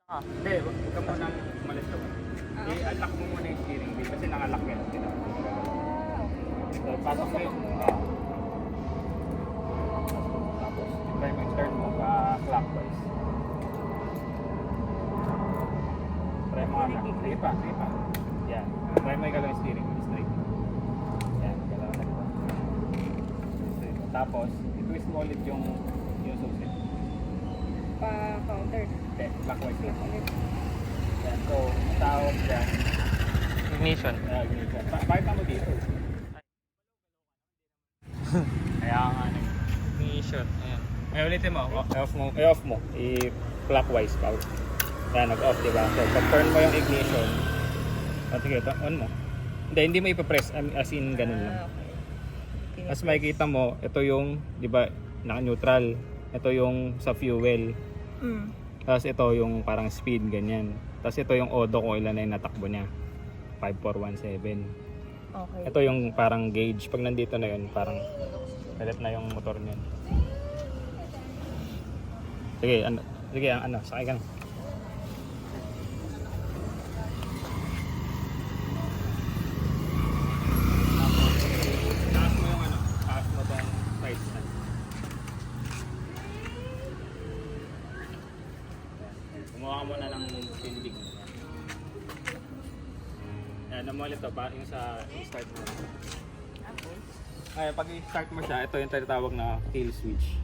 Hindi, huwag ka munang umalis ka muna. I-unlock mo muna yung steering wheel kasi nakalock yan. So, pasok mo yung... tapos, try mo yung turn mo clockwise. Try mo nga. Sige pa. Yan. Try mo yung steering wheel straight. Yan, galaw na dito. Straight. Tapos, i-twist mo ulit yung susit. Pa-counter. Okay, clockwise lang. Ulit. Yan, so, tawag dyan. Ignition. Ignition. Bakit mo dito? Kaya nga Ignition. Ayan. Ngayon ulitin mo. I-off mo. I-clockwise pa. Yan, nag-off, diba? So, pag-turn mo yung ignition. Sige, on mo. Hindi mo ipapress. As in, ganun lang. Okay. As makikita mo, ito yung, diba, naka-neutral. Ito yung sa fuel. Tapos ito yung parang speed, ganyan. Tapos ito yung odo kung ilan na yung natakbo niya. 5417. Okay. Ito yung parang gauge. Pag nandito na yun, parang palit na yung motor niyan. Sige, sakay ka na. Taas mo yung taas mo tong side stand. Gumawa mo na ng tindig. Yan, namulit to pa yung sa start mo. Ay, pag i-start mo siya, ito yung tinatawag na kill switch.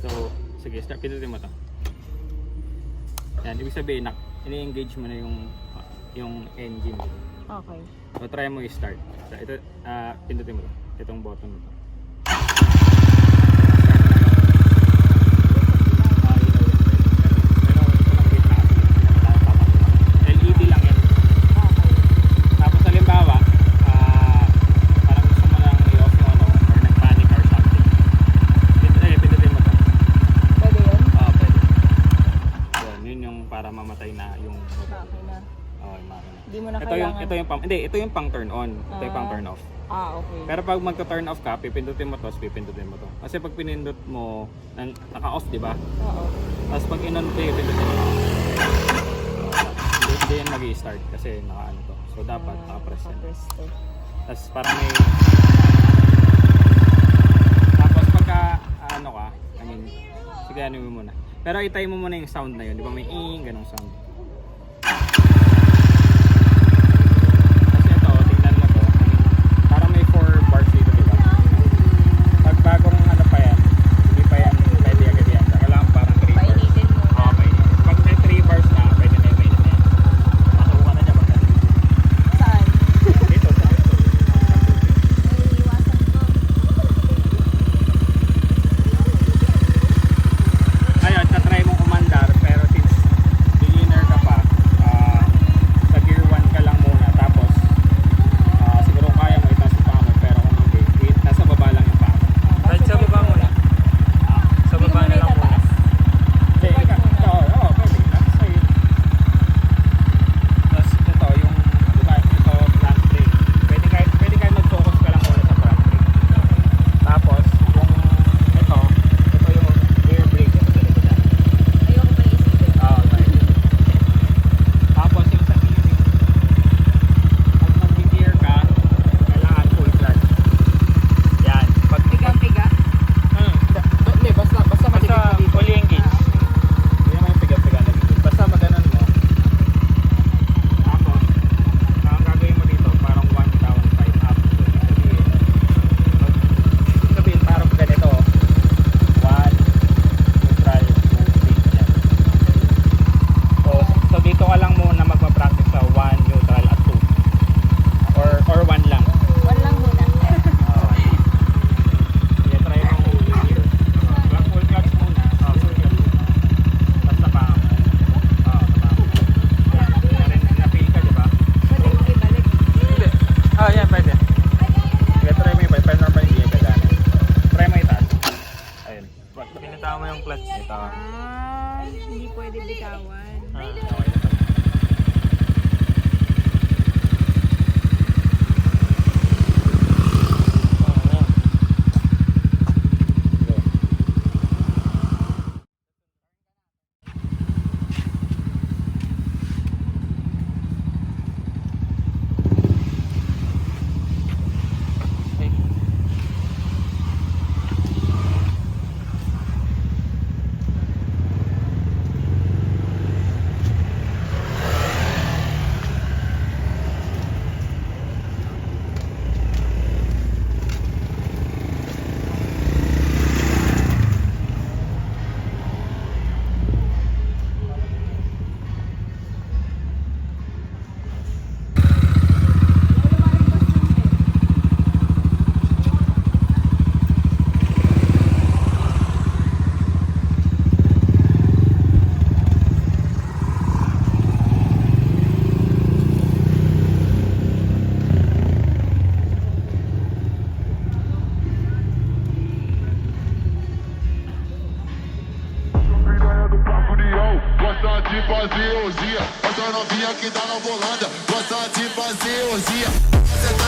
So, sige, pindutin mo to. Yan, ibig sabihin, ini-engage mo na yung engine. Okay. So, try mo i-start. So, ito, pindutin mo to. Itong button mo to. LED lang yan. Tapos halimbawa, parang gusto mo lang i-off yung or nag-panic or something. Pindutin mo to. Pwede yun? Oo, pwede. Yun yung para mamatay na yung motor. Makina. Oo, yung makina. Hindi mo na kailangan. Ito yung pang turn on. Ito yung pang turn off. Okay. Pero pag magka-turn off ka, pipindutin mo to, pipindutin mo to. Kasi pag pinindot mo, naka-off, di ba? Oo. Tapos pag in-on ko, pindutin mo. Hindi yan mag-i-start kasi naka-ano to. So dapat naka-press yan. Naka-press to. Tapos parang may... Tapos pagka, sige, ano mo muna. Pero itay mo muna yung sound na yun. Di ba may ganong sound. Kasi ito, tingnan mo to. Parang may 4 bars dito, di ba? Pag bagong pa yan, hindi pa yan pwede agad yan. Kailangan parang 3 bars. Painitin mo. Okay. Pag may 3 bars na, pwede na yung mainit na yan. Matuwa na dyan. Saan? Dito, sa Iiwasan ko. Ayun, try mong umandar, pero since beginner ka pa, sa gear 1 ka lang muna. Tapos, siguro kaya mo itaas yung paa mo, pero kung hindi, nasa baba lang yung paa mo. Kahit sa baba muna. Sa baba na lang muna. Hindi, oo, pwede. Sa'yo. Tapos ito, yung, diba, ito, front brake. Pwede kayo mag-focus ka lang muna sa front brake. Tapos, ito yung rear brake. Ito sa likod yan. Ayoko pa isipin. Oo, right. Tapos yung sa steering, pag mag-gear ka, kailangan full clutch. Yan. Pag Piga-piga? Hindi, basta matikip mo dito. fully engaged. Hindi naman yung piga-piga na dito. Basta maganon mo. Tapos, ang gagawin mo dito, parang 1 down, 5 up. Sabihin, parang ganito. 1, neutral, 2, brake. Yan. So dito ka lang muna magpa-practice sa 1, neutral, at 2. Or 1 lang. One lang muna. Sige, try mo gear. Full clutch muna. Full clutch. Tapos sa paa mo. Sa paa mo. Yan. Na-feel ka, diba? Pwede mo ibalik. Hindi. Yan, pwede. Sige, try mo yung pero normal hindi ka gana. Try mo itaas. Ayun. Pinatawa mo yung clutch. Ito. Hindi pwede bitawan. Okay. de fazer orgia. Essa novinha que tá na volanda gosta de fazer orgia. Você